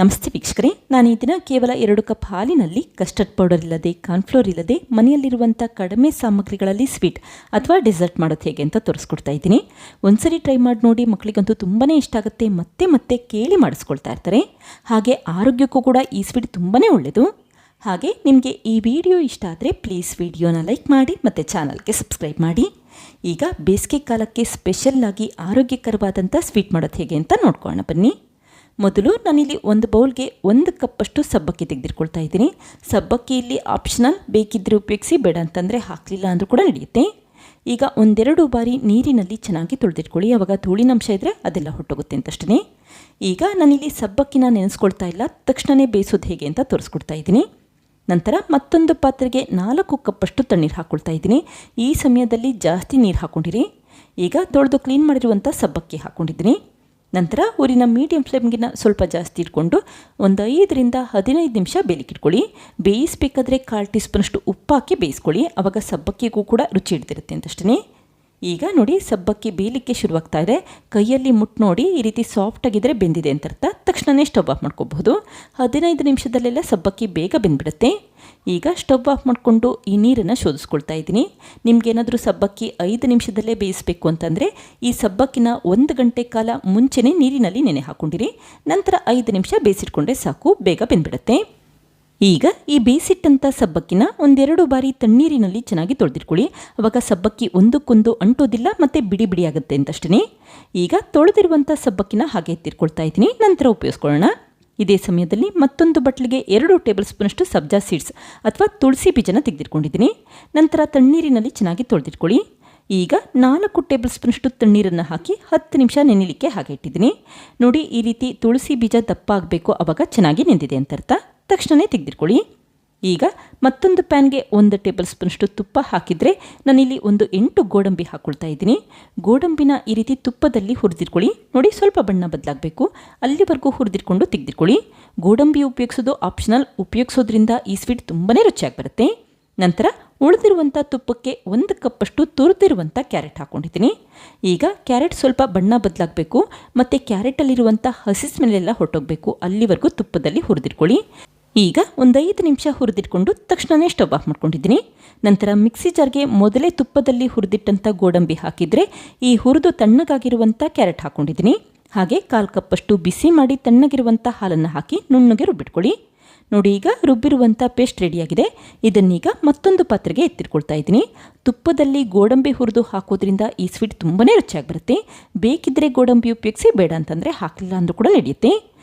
ನಮಸ್ತೆ ವೀಕ್ಷಕರೇ, ನಾನು ಈ ದಿನ ಕೇವಲ 2 ಕಪ್ ಹಾಲಿನಲ್ಲಿ ಕಸ್ಟರ್ಡ್ ಪೌಡರ್ ಇಲ್ಲದೆ, ಕಾರ್ನ್ಫ್ಲೋರ್ ಇಲ್ಲದೆ, ಮನೆಯಲ್ಲಿರುವಂಥ ಕಡಿಮೆ ಸಾಮಗ್ರಿಗಳಲ್ಲಿ ಸ್ವೀಟ್ ಅಥವಾ ಡೆಸರ್ಟ್ ಮಾಡೋದು ಹೇಗೆ ಅಂತ ತೋರಿಸ್ಕೊಡ್ತಾ ಇದ್ದೀನಿ. ಒಂದ್ಸರಿ ಟ್ರೈ ಮಾಡಿ ನೋಡಿ, ಮಕ್ಕಳಿಗಂತೂ ತುಂಬಾ ಇಷ್ಟ ಆಗುತ್ತೆ, ಮತ್ತೆ ಮತ್ತೆ ಕೇಳಿ ಮಾಡಿಸ್ಕೊಳ್ತಾ ಇರ್ತಾರೆ. ಹಾಗೆ ಆರೋಗ್ಯಕ್ಕೂ ಕೂಡ ಈ ಸ್ವೀಟ್ ತುಂಬಾ ಒಳ್ಳೆಯದು. ಹಾಗೆ ನಿಮಗೆ ಈ ವಿಡಿಯೋ ಇಷ್ಟ ಆದರೆ ಪ್ಲೀಸ್ ವಿಡಿಯೋನ ಲೈಕ್ ಮಾಡಿ ಮತ್ತು ಚಾನಲ್ಗೆ ಸಬ್ಸ್ಕ್ರೈಬ್ ಮಾಡಿ. ಈಗ ಬೇಸಿಗೆ ಕಾಲಕ್ಕೆ ಸ್ಪೆಷಲ್ಲಾಗಿ ಆರೋಗ್ಯಕರವಾದಂಥ ಸ್ವೀಟ್ ಮಾಡೋದು ಹೇಗೆ ಅಂತ ನೋಡ್ಕೊಳ್ಳೋಣ ಬನ್ನಿ. ಮೊದಲು ನಾನಿಲ್ಲಿ ಒಂದು ಬೌಲ್ಗೆ 1 ಕಪ್ಪಷ್ಟು ಸಬ್ಬಕ್ಕಿ ತೆಗೆದಿಟ್ಕೊಳ್ತಾ ಇದ್ದೀನಿ. ಸಬ್ಬಕ್ಕಿ ಇಲ್ಲಿ ಆಪ್ಷನಲ್, ಬೇಕಿದ್ದರೆ ಉಪಯೋಗಿಸಿ, ಬೇಡ ಅಂತಂದರೆ ಹಾಕಲಿಲ್ಲ ಅಂದರೂ ಕೂಡ ನಡೆಯುತ್ತೆ. ಈಗ 1-2 ಬಾರಿ ನೀರಿನಲ್ಲಿ ಚೆನ್ನಾಗಿ ತೊಳೆದಿಟ್ಕೊಳ್ಳಿ, ಆವಾಗ ಧೂಳಿನಂಶ ಇದ್ದರೆ ಅದೆಲ್ಲ ಹೊಟ್ಟೋಗುತ್ತೆ ಅಂತಷ್ಟೇ. ಈಗ ನಾನಿಲ್ಲಿ ಸಬ್ಬಕ್ಕಿನ ನೆನೆಸ್ಕೊಳ್ತಾ ಇಲ್ಲ, ತಕ್ಷಣವೇ ಬೇಯಿಸೋದು ಹೇಗೆ ಅಂತ ತೋರಿಸ್ಕೊಡ್ತಾ ಇದ್ದೀನಿ. ನಂತರ ಮತ್ತೊಂದು ಪಾತ್ರೆಗೆ 4 ಕಪ್ಪಷ್ಟು ತಣ್ಣೀರು ಹಾಕ್ಕೊಳ್ತಾ ಇದ್ದೀನಿ. ಈ ಸಮಯದಲ್ಲಿ ಜಾಸ್ತಿ ನೀರು ಹಾಕ್ಕೊಂಡಿರಿ. ಈಗ ತೊಳೆದು ಕ್ಲೀನ್ ಮಾಡಿರುವಂಥ ಸಬ್ಬಕ್ಕಿ ಹಾಕ್ಕೊಂಡಿದ್ದೀನಿ. ನಂತರ ಊರಿನ ಮೀಡಿಯಂ ಫ್ಲೇಮ್ಗಿನ ಸ್ವಲ್ಪ ಜಾಸ್ತಿ ಇಟ್ಕೊಂಡು ಒಂದು 5-15 ನಿಮಿಷ ಬೇಲಿಕ್ಕಿಟ್ಕೊಳ್ಳಿ. ಬೇಯಿಸಬೇಕಾದ್ರೆ 1/4 ಟೀ ಸ್ಪೂನಷ್ಟು ಉಪ್ಪು ಹಾಕಿ ಬೇಯಿಸ್ಕೊಳ್ಳಿ, ಆವಾಗ ಸಬ್ಬಕ್ಕಿಗೂ ಕೂಡ ರುಚಿ ಹಿಡಿದಿರುತ್ತೆ ಅಂತಷ್ಟೇ. ಈಗ ನೋಡಿ, ಸಬ್ಬಕ್ಕಿ ಬೇಯಲಿಕ್ಕೆ ಶುರುವಾಗ್ತಾ ಇದೆ. ಕೈಯಲ್ಲಿ ಮುಟ್ಟು ನೋಡಿ, ಈ ರೀತಿ ಸಾಫ್ಟಾಗಿದ್ದರೆ ಬೆಂದಿದೆ ಅಂತ ಅರ್ಥ. ತಕ್ಷಣವೇ ಸ್ಟವ್ ಆಫ್ ಮಾಡ್ಕೋಬಹುದು. 15 ನಿಮಿಷದಲ್ಲೆಲ್ಲ ಸಬ್ಬಕ್ಕಿ ಬೇಗ ಬೆಂದ್ಬಿಡುತ್ತೆ. ಈಗ ಸ್ಟವ್ ಆಫ್ ಮಾಡಿಕೊಂಡು ಈ ನೀರನ್ನು ಶೋಧಿಸ್ಕೊಳ್ತಾ ಇದ್ದೀನಿ. ನಿಮಗೇನಾದರೂ ಸಬ್ಬಕ್ಕಿ 5 ನಿಮಿಷದಲ್ಲೇ ಬೇಯಿಸಬೇಕು ಅಂತಂದರೆ ಈ ಸಬ್ಬಕ್ಕಿನ 1 ಗಂಟೆ ಕಾಲ ಮುಂಚೆನೇ ನೀರಿನಲ್ಲಿ ನೆನೆ ಹಾಕ್ಕೊಂಡಿರಿ. ನಂತರ 5 ನಿಮಿಷ ಬೇಯಿಸಿಟ್ಕೊಂಡ್ರೆ ಸಾಕು, ಬೇಗ ಬೆಂದ್ಬಿಡುತ್ತೆ. ಈಗ ಈ ಬೇಯಿಸಿಟ್ಟಂಥ ಸಬ್ಬಕ್ಕಿನ 1-2 ಬಾರಿ ತಣ್ಣೀರಿನಲ್ಲಿ ಚೆನ್ನಾಗಿ ತೊಳೆದಿಟ್ಕೊಳ್ಳಿ, ಆವಾಗ ಸಬ್ಬಕ್ಕಿ ಒಂದಕ್ಕೊಂದು ಅಂಟೋದಿಲ್ಲ ಮತ್ತು ಬಿಡಿ ಬಿಡಿ ಆಗುತ್ತೆ ಅಂತಷ್ಟೇ. ಈಗ ತೊಳೆದಿರುವಂಥ ಸಬ್ಬಕ್ಕಿನ ಹಾಗೆ ಎತ್ತಿಟ್ಕೊಳ್ತಾ ಇದ್ದೀನಿ. ನಂತರ ಉಪಯೋಗಿಸ್ಕೊಳ್ಳೋಣ. ಇದೇ ಸಮಯದಲ್ಲಿ ಮತ್ತೊಂದು ಬಟ್ಲಿಗೆ 2 ಟೇಬಲ್ ಸ್ಪೂನಷ್ಟು ಸಬ್ಜಾ ಸೀಡ್ಸ್ ಅಥವಾ ತುಳಸಿ ಬೀಜನ ತೆಗೆದಿಟ್ಕೊಂಡಿದ್ದೀನಿ. ನಂತರ ತಣ್ಣೀರಿನಲ್ಲಿ ಚೆನ್ನಾಗಿ ತೊಳೆದಿಟ್ಕೊಳ್ಳಿ. ಈಗ 4 ಟೇಬಲ್ ಸ್ಪೂನಷ್ಟು ತಣ್ಣೀರನ್ನು ಹಾಕಿ 10 ನಿಮಿಷ ನೆನೆಯಲಿಕ್ಕೆ ಹಾಗೆ ಇಟ್ಟಿದ್ದೀನಿ. ನೋಡಿ, ಈ ರೀತಿ ತುಳಸಿ ಬೀಜ ದಪ್ಪ ಆಗಬೇಕು, ಆವಾಗ ಚೆನ್ನಾಗಿ ನೆಂದಿದೆ ಅಂತ ಅರ್ಥ. ತಕ್ಷಣವೇ ತೆಗೆದಿಟ್ಕೊಳ್ಳಿ. ಈಗ ಮತ್ತೊಂದು ಪ್ಯಾನ್ಗೆ 1 ಟೇಬಲ್ ಸ್ಪೂನಷ್ಟು ತುಪ್ಪ ಹಾಕಿದರೆ ನಾನಿಲ್ಲಿ 8 ಗೋಡಂಬಿ ಹಾಕ್ಕೊಳ್ತಾ ಇದ್ದೀನಿ. ಗೋಡಂಬಿನ ಈ ರೀತಿ ತುಪ್ಪದಲ್ಲಿ ಹುರಿದಿಟ್ಕೊಳ್ಳಿ. ನೋಡಿ, ಸ್ವಲ್ಪ ಬಣ್ಣ ಬದಲಾಗಬೇಕು, ಅಲ್ಲಿವರೆಗೂ ಹುರಿದಿಟ್ಕೊಂಡು ತೆಗೆದಿಟ್ಕೊಳ್ಳಿ. ಗೋಡಂಬಿ ಉಪಯೋಗಿಸೋದು ಆಪ್ಷನಲ್, ಉಪಯೋಗಿಸೋದ್ರಿಂದ ಈ ಸ್ವೀಟ್ ತುಂಬಾ ರುಚಿಯಾಗಿ ಬರುತ್ತೆ. ನಂತರ ಉಳಿದಿರುವಂಥ ತುಪ್ಪಕ್ಕೆ 1 ಕಪ್ಪಷ್ಟು ತುರಿದಿರುವಂಥ ಕ್ಯಾರೆಟ್ ಹಾಕ್ಕೊಂಡಿದ್ದೀನಿ. ಈಗ ಕ್ಯಾರೆಟ್ ಸ್ವಲ್ಪ ಬಣ್ಣ ಬದಲಾಗಬೇಕು ಮತ್ತು ಕ್ಯಾರೆಟಲ್ಲಿರುವಂಥ ಹಸಿ ಸ್ಮೆಲ್ಲೆಲ್ಲ ಹೊರಟೋಗಬೇಕು, ಅಲ್ಲಿವರೆಗೂ ತುಪ್ಪದಲ್ಲಿ ಹುರಿದಿಟ್ಕೊಳ್ಳಿ. ಈಗ 5 ನಿಮಿಷ ಹುರಿದಿಟ್ಕೊಂಡು ತಕ್ಷಣವೇ ಸ್ಟವ್ ಆಫ್ ಮಾಡ್ಕೊಂಡಿದ್ದೀನಿ. ನಂತರ ಮಿಕ್ಸಿ ಜಾರ್ಗೆ ಮೊದಲೇ ತುಪ್ಪದಲ್ಲಿ ಹುರಿದಿಟ್ಟಂಥ ಗೋಡಂಬಿ ಹಾಕಿದರೆ ಈ ಹುರಿದು ತಣ್ಣಗಾಗಿರುವಂಥ ಕ್ಯಾರೆಟ್ ಹಾಕ್ಕೊಂಡಿದ್ದೀನಿ. ಹಾಗೆ 1/4 ಕಪ್ಪಷ್ಟು ಬಿಸಿ ಮಾಡಿ ತಣ್ಣಗಿರುವಂಥ ಹಾಲನ್ನು ಹಾಕಿ ನುಣ್ಣಗೆ ರುಬ್ಬಿಟ್ಕೊಳ್ಳಿ. ನೋಡಿ, ಈಗ ರುಬ್ಬಿರುವಂಥ ಪೇಸ್ಟ್ ರೆಡಿಯಾಗಿದೆ. ಇದನ್ನೀಗ ಮತ್ತೊಂದು ಪಾತ್ರೆಗೆ ಎತ್ತಿಟ್ಕೊಳ್ತಾ ಇದ್ದೀನಿ. ತುಪ್ಪದಲ್ಲಿ ಗೋಡಂಬಿ ಹುರಿದು ಹಾಕೋದ್ರಿಂದ ಈ ಸ್ವೀಟ್ ತುಂಬಾ ರುಚಿಯಾಗಿ ಬರುತ್ತೆ. ಬೇಕಿದ್ದರೆ ಗೋಡಂಬಿ ಉಪಯೋಗಿಸಿ, ಬೇಡ ಅಂತಂದರೆ ಹಾಕಲಿಲ್ಲ ಅಂದರೂ ಕೂಡ ನಡೆಯುತ್ತೆ.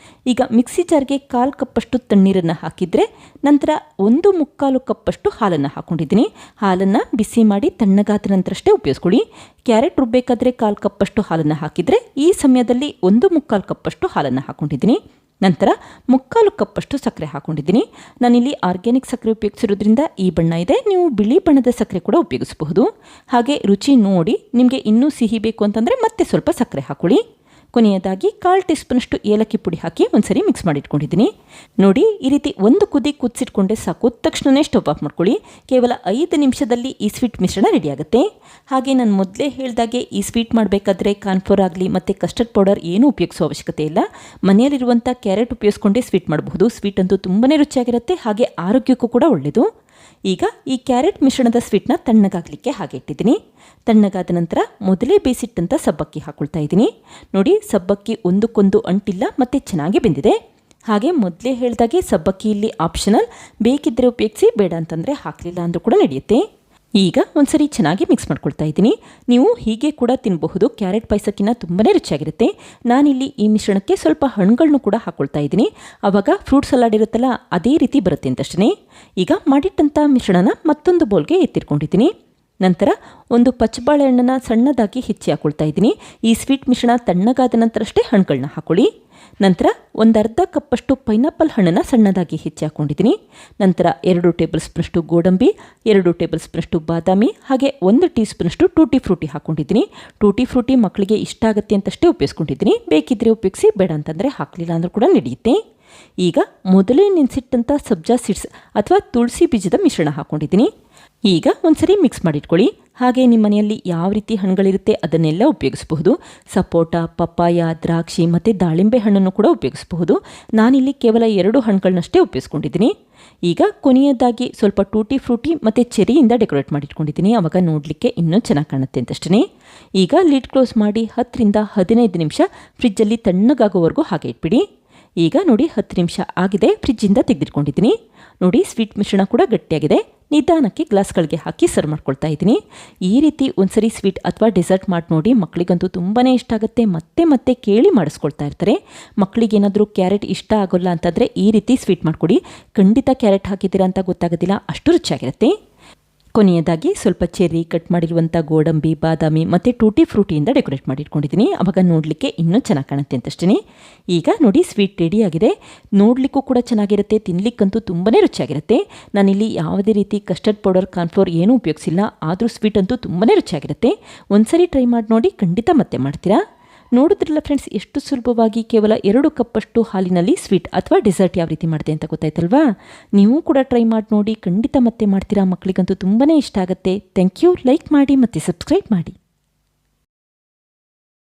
ಈಗ ಮಿಕ್ಸಿ ಜಾರ್ಗೆ 1/4 ಕಪ್ಪಷ್ಟು ತಣ್ಣೀರನ್ನು ಹಾಕಿದರೆ ನಂತರ 1/4 ಕಪ್ಪಷ್ಟು ಹಾಲನ್ನು ಹಾಕ್ಕೊಂಡಿದ್ದೀನಿ. ಹಾಲನ್ನು ಬಿಸಿ ಮಾಡಿ ತಣ್ಣಗಾದ ನಂತರಷ್ಟೇ ಉಪಯೋಗಿಸ್ಕೊಳ್ಳಿ. ಕ್ಯಾರೆಟ್ ರುಬ್ಬೇಕಾದ್ರೆ 1/4 ಕಪ್ಪಷ್ಟು ಹಾಲನ್ನು ಹಾಕಿದರೆ ಈ ಸಮಯದಲ್ಲಿ 1/4 ಕಪ್ಪಷ್ಟು ಹಾಲನ್ನು ಹಾಕ್ಕೊಂಡಿದ್ದೀನಿ. ನಂತರ 1/4 ಕಪ್ಪಷ್ಟು ಸಕ್ಕರೆ ಹಾಕ್ಕೊಂಡಿದ್ದೀನಿ. ನಾನಿಲ್ಲಿ ಆರ್ಗ್ಯಾನಿಕ್ ಸಕ್ಕರೆ ಉಪಯೋಗಿಸಿರೋದ್ರಿಂದ ಈ ಬಣ್ಣ ಇದೆ, ನೀವು ಬಿಳಿ ಬಣ್ಣದ ಸಕ್ಕರೆ ಕೂಡ ಉಪಯೋಗಿಸಬಹುದು. ಹಾಗೆ ರುಚಿ ನೋಡಿ, ನಿಮಗೆ ಇನ್ನೂ ಸಿಹಿ ಬೇಕು ಅಂತಂದರೆ ಮತ್ತೆ ಸ್ವಲ್ಪ ಸಕ್ಕರೆ ಹಾಕ್ಕೊಳ್ಳಿ. ಕೊನೆಯದಾಗಿ 1/4 ಟೀ ಸ್ಪೂನಷ್ಟು ಏಲಕ್ಕಿ ಪುಡಿ ಹಾಕಿ ಒಂದ್ಸರಿ ಮಿಕ್ಸ್ ಮಾಡಿಟ್ಕೊಂಡಿದ್ದೀನಿ. ನೋಡಿ, ಈ ರೀತಿ ಒಂದು ಕುದಿ ಕುದಿಸಿಟ್ಕೊಂಡೆ ಸಾಕು, ತಕ್ಷಣವೇ ಸ್ಟವ್ ಆಫ್ ಮಾಡ್ಕೊಳ್ಳಿ. ಕೇವಲ 5 ನಿಮಿಷದಲ್ಲಿ ಈ ಸ್ವೀಟ್ ಮಿಶ್ರಣ ರೆಡಿಯಾಗುತ್ತೆ. ಹಾಗೆ ನಾನು ಮೊದಲೇ ಹೇಳಿದಾಗೆ ಈ ಸ್ವೀಟ್ ಮಾಡಬೇಕಾದ್ರೆ ಕಾರ್ನ್ಫ್ಲೋರ್ ಆಗಲಿ ಮತ್ತು ಕಸ್ಟರ್ಡ್ ಪೌಡರ್ ಏನೂ ಉಪಯೋಗಿಸೋ ಅವಶ್ಯಕತೆ ಇಲ್ಲ. ಮನೆಯಲ್ಲಿರುವಂಥ ಕ್ಯಾರೆಟ್ ಉಪಯೋಗಿಸ್ಕೊಂಡೇ ಸ್ವೀಟ್ ಮಾಡಬಹುದು. ಸ್ವೀಟ್ ಅಂತೂ ತುಂಬಾ ರುಚಿಯಾಗಿರುತ್ತೆ, ಹಾಗೆ ಆರೋಗ್ಯಕ್ಕೂ ಕೂಡ ಒಳ್ಳೆಯದು. ಈಗ ಈ ಕ್ಯಾರೆಟ್ ಮಿಶ್ರಣದ ಸ್ವೀಟ್ನ ತಣ್ಣಗಾಗಲಿಕ್ಕೆ ಹಾಗೆ ಇಟ್ಟಿದ್ದೀನಿ. ತಣ್ಣಗಾದ ನಂತರ ಮೊದಲೇ ಬೇಯಿಸಿಟ್ಟಂಥ ಸಬ್ಬಕ್ಕಿ ಹಾಕ್ಕೊಳ್ತಾ ಇದ್ದೀನಿ. ನೋಡಿ, ಸಬ್ಬಕ್ಕಿ ಒಂದಕ್ಕೊಂದು ಅಂಟಿಲ್ಲ ಮತ್ತು ಚೆನ್ನಾಗಿ ಬೆಂದಿದೆ. ಹಾಗೆ ಮೊದಲೇ ಹೇಳಿದಾಗೆ ಸಬ್ಬಕ್ಕಿ ಇಲ್ಲಿ ಆಪ್ಷನಲ್, ಬೇಕಿದ್ದರೆ ಉಪಯೋಗಿಸಿ, ಬೇಡ ಅಂತಂದರೆ ಹಾಕಲಿಲ್ಲ ಅಂದರೂ ಕೂಡ ನಡೆಯುತ್ತೆ. ಈಗ ಒಂದ್ಸರಿ ಚೆನ್ನಾಗಿ ಮಿಕ್ಸ್ ಮಾಡ್ಕೊಳ್ತಾ ಇದ್ದೀನಿ. ನೀವು ಹೀಗೆ ಕೂಡ ತಿನ್ನಬಹುದು, ಕ್ಯಾರೆಟ್ ಪಾಯಸಕ್ಕಿಂತ ತುಂಬಾ ರುಚಿಯಾಗಿರುತ್ತೆ. ನಾನಿಲ್ಲಿ ಈ ಮಿಶ್ರಣಕ್ಕೆ ಸ್ವಲ್ಪ ಹಣ್ಣುಗಳನ್ನು ಕೂಡ ಹಾಕ್ಕೊಳ್ತಾ ಇದ್ದೀನಿ, ಆವಾಗ ಫ್ರೂಟ್ ಸಲಾಡ್ ಇರುತ್ತಲ್ಲ ಅದೇ ರೀತಿ ಬರುತ್ತೆ ಅಂತಷ್ಟೇ. ಈಗ ಮಾಡಿಟ್ಟಂಥ ಮಿಶ್ರಣನ ಮತ್ತೊಂದು ಬೌಲ್ಗೆ ಎತ್ತಿಟ್ಕೊಂಡಿದ್ದೀನಿ. ನಂತರ 1 ಪಚ್ಚಬಾಳೆಹಣ್ಣನ್ನು ಸಣ್ಣದಾಗಿ ಹೆಚ್ಚಿ ಹಾಕ್ಕೊಳ್ತಾ ಇದ್ದೀನಿ. ಈ ಸ್ವೀಟ್ ಮಿಶ್ರಣ ತಣ್ಣಗಾದ ನಂತರಷ್ಟೇ ಹಣ್ಣುಗಳನ್ನ ಹಾಕ್ಕೊಳ್ಳಿ. ನಂತರ 1/2 ಕಪ್ಪಷ್ಟು ಪೈನಾಪಲ್ ಹಣ್ಣನ್ನು ಸಣ್ಣದಾಗಿ ಹೆಚ್ಚಿ ಹಾಕ್ಕೊಂಡಿದ್ದೀನಿ. ನಂತರ 2 ಟೇಬಲ್ ಸ್ಪೂನಷ್ಟು ಗೋಡಂಬಿ, 2 ಟೇಬಲ್ ಸ್ಪೂನಷ್ಟು ಬಾದಾಮಿ, ಹಾಗೆ 1 ಟೀ ಸ್ಪೂನಷ್ಟು ಟೂಟಿ ಫ್ರೂಟಿ ಹಾಕ್ಕೊಂಡಿದ್ದೀನಿ. ಟೂಟಿ ಫ್ರೂಟಿ ಮಕ್ಕಳಿಗೆ ಇಷ್ಟ ಆಗುತ್ತೆ ಅಂತಷ್ಟೇ ಉಪಯೋಗಿಸ್ಕೊಂಡಿದ್ದೀನಿ. ಬೇಕಿದ್ದರೆ ಉಪಯೋಗಿಸಿ, ಬೇಡ ಅಂತಂದರೆ ಹಾಕಲಿಲ್ಲ ಅಂದರೂ ಕೂಡ ನಡೆಯುತ್ತೆ. ಈಗ ಮೊದಲೇ ನೆನೆಸಿಟ್ಟಂಥ ಸಬ್ಜಾ ಸೀಡ್ಸ್ ಅಥವಾ ತುಳಸಿ ಬೀಜದ ಮಿಶ್ರಣ ಹಾಕ್ಕೊಂಡಿದ್ದೀನಿ. ಈಗ ಒಂದ್ಸರಿ ಮಿಕ್ಸ್ ಮಾಡಿಟ್ಕೊಳ್ಳಿ. ಹಾಗೆ ನಿಮ್ಮ ಮನೆಯಲ್ಲಿ ಯಾವ ರೀತಿ ಹಣ್ಣುಗಳಿರುತ್ತೆ ಅದನ್ನೆಲ್ಲ ಉಪಯೋಗಿಸಬಹುದು. ಸಪೋಟ, ಪಪ್ಪಾಯ, ದ್ರಾಕ್ಷಿ ಮತ್ತು ದಾಳಿಂಬೆ ಹಣ್ಣನ್ನು ಕೂಡ ಉಪಯೋಗಿಸಬಹುದು. ನಾನಿಲ್ಲಿ ಕೇವಲ 2 ಹಣ್ಣುಗಳನ್ನಷ್ಟೇ ಉಪಯೋಗಿಸ್ಕೊಂಡಿದ್ದೀನಿ. ಈಗ ಕೊನೆಯದಾಗಿ ಸ್ವಲ್ಪ ಟೂಟಿ ಫ್ರೂಟಿ ಮತ್ತು ಚೆರಿಯಿಂದ ಡೆಕೋರೇಟ್ ಮಾಡಿಟ್ಕೊಂಡಿದ್ದೀನಿ. ಆವಾಗ ನೋಡಲಿಕ್ಕೆ ಇನ್ನೂ ಚೆನ್ನಾಗಿ ಕಾಣುತ್ತೆ ಅಂತಷ್ಟೇ. ಈಗ ಲಿಡ್ ಕ್ಲೋಸ್ ಮಾಡಿ 10 ರಿಂದ 15 ನಿಮಿಷ ಫ್ರಿಜ್ಜಲ್ಲಿ ತಣ್ಣಗಾಗೋವರೆಗೂ ಹಾಗೆ ಇಟ್ಬಿಡಿ. ಈಗ ನೋಡಿ 10 ನಿಮಿಷ ಆಗಿದೆ, ಫ್ರಿಜ್ಜಿಂದ ತೆಗೆದಿಟ್ಕೊಂಡಿದ್ದೀನಿ. ನೋಡಿ ಸ್ವೀಟ್ ಮಿಶ್ರಣ ಕೂಡ ಗಟ್ಟಿಯಾಗಿದೆ. ನಿಧಾನಕ್ಕೆ ಗ್ಲಾಸ್ಗಳಿಗೆ ಹಾಕಿ ಸರ್ವ್ ಮಾಡ್ಕೊಳ್ತಾ ಇದ್ದೀನಿ. ಈ ರೀತಿ ಒಂದ್ಸರಿ ಸ್ವೀಟ್ ಅಥವಾ ಡೆಸರ್ಟ್ ಮಾಡಿ ನೋಡಿ, ಮಕ್ಕಳಿಗಂತೂ ತುಂಬಾ ಇಷ್ಟ ಆಗುತ್ತೆ. ಮತ್ತೆ ಮತ್ತೆ ಕೇಳಿ ಮಾಡಿಸ್ಕೊಳ್ತಾ ಇರ್ತಾರೆ. ಮಕ್ಕಳಿಗೇನಾದರೂ ಕ್ಯಾರೆಟ್ ಇಷ್ಟ ಆಗೋಲ್ಲ ಅಂತಂದರೆ ಈ ರೀತಿ ಸ್ವೀಟ್ ಮಾಡಿಕೊಡಿ. ಖಂಡಿತ ಕ್ಯಾರೆಟ್ ಹಾಕಿದ್ದೀರಾ ಅಂತ ಗೊತ್ತಾಗೋದಿಲ್ಲ, ಅಷ್ಟು ರುಚಿಯಾಗಿರುತ್ತೆ. ಕೊನೆಯದಾಗಿ ಸ್ವಲ್ಪ ಚೆರ್ರಿ, ಕಟ್ ಮಾಡಿರುವಂಥ ಗೋಡಂಬಿ, ಬಾದಾಮಿ ಮತ್ತು ಟೂಟಿ ಫ್ರೂಟಿಯಿಂದ ಡೆಕೋರೇಟ್ ಮಾಡಿಟ್ಕೊಂಡಿದ್ದೀನಿ. ಆವಾಗ ನೋಡಲಿಕ್ಕೆ ಇನ್ನೂ ಚೆನ್ನಾಗಿ ಕಾಣುತ್ತೆ ಅಂತಷ್ಟೇ. ಈಗ ನೋಡಿ ಸ್ವೀಟ್ ರೆಡಿಯಾಗಿದೆ. ನೋಡಲಿಕ್ಕೂ ಕೂಡ ಚೆನ್ನಾಗಿರುತ್ತೆ, ತಿನ್ನಲಿಕ್ಕಂತೂ ತುಂಬಾ ರುಚಿಯಾಗಿರುತ್ತೆ. ನಾನಿಲ್ಲಿ ಯಾವುದೇ ರೀತಿ ಕಸ್ಟರ್ಡ್ ಪೌಡರ್, ಕಾರ್ನ್ಫ್ಲೋರ್ ಏನೂ ಉಪಯೋಗಿಸಿಲ್ಲ. ಆದರೂ ಸ್ವೀಟ್ ಅಂತೂ ತುಂಬಾ ರುಚಿಯಾಗಿರುತ್ತೆ. ಒಂದ್ಸರಿ ಟ್ರೈ ಮಾಡಿ ನೋಡಿ, ಖಂಡಿತ ಮತ್ತೆ ಮಾಡ್ತೀರಾ. ನೋಡಿದ್ರಲ್ಲ ಫ್ರೆಂಡ್ಸ್, ಎಷ್ಟು ಸುಲಭವಾಗಿ ಕೇವಲ 2 ಕಪ್ಪಷ್ಟು ಹಾಲಿನಲ್ಲಿ ಸ್ವೀಟ್ ಅಥವಾ ಡೆಸರ್ಟ್ ಯಾವ ರೀತಿ ಮಾಡಿದೆ ಅಂತ ಗೊತ್ತಾಯ್ತಲ್ವಾ. ನೀವು ಕೂಡ ಟ್ರೈ ಮಾಡಿ ನೋಡಿ, ಖಂಡಿತ ಮತ್ತೆ ಮಾಡ್ತೀರಾ. ಮಕ್ಕಳಿಗಂತೂ ತುಂಬಾ ಇಷ್ಟ ಆಗುತ್ತೆ. Thank you. ಲೈಕ್ ಮಾಡಿ ಮತ್ತು ಸಬ್ಸ್ಕ್ರೈಬ್ ಮಾಡಿ.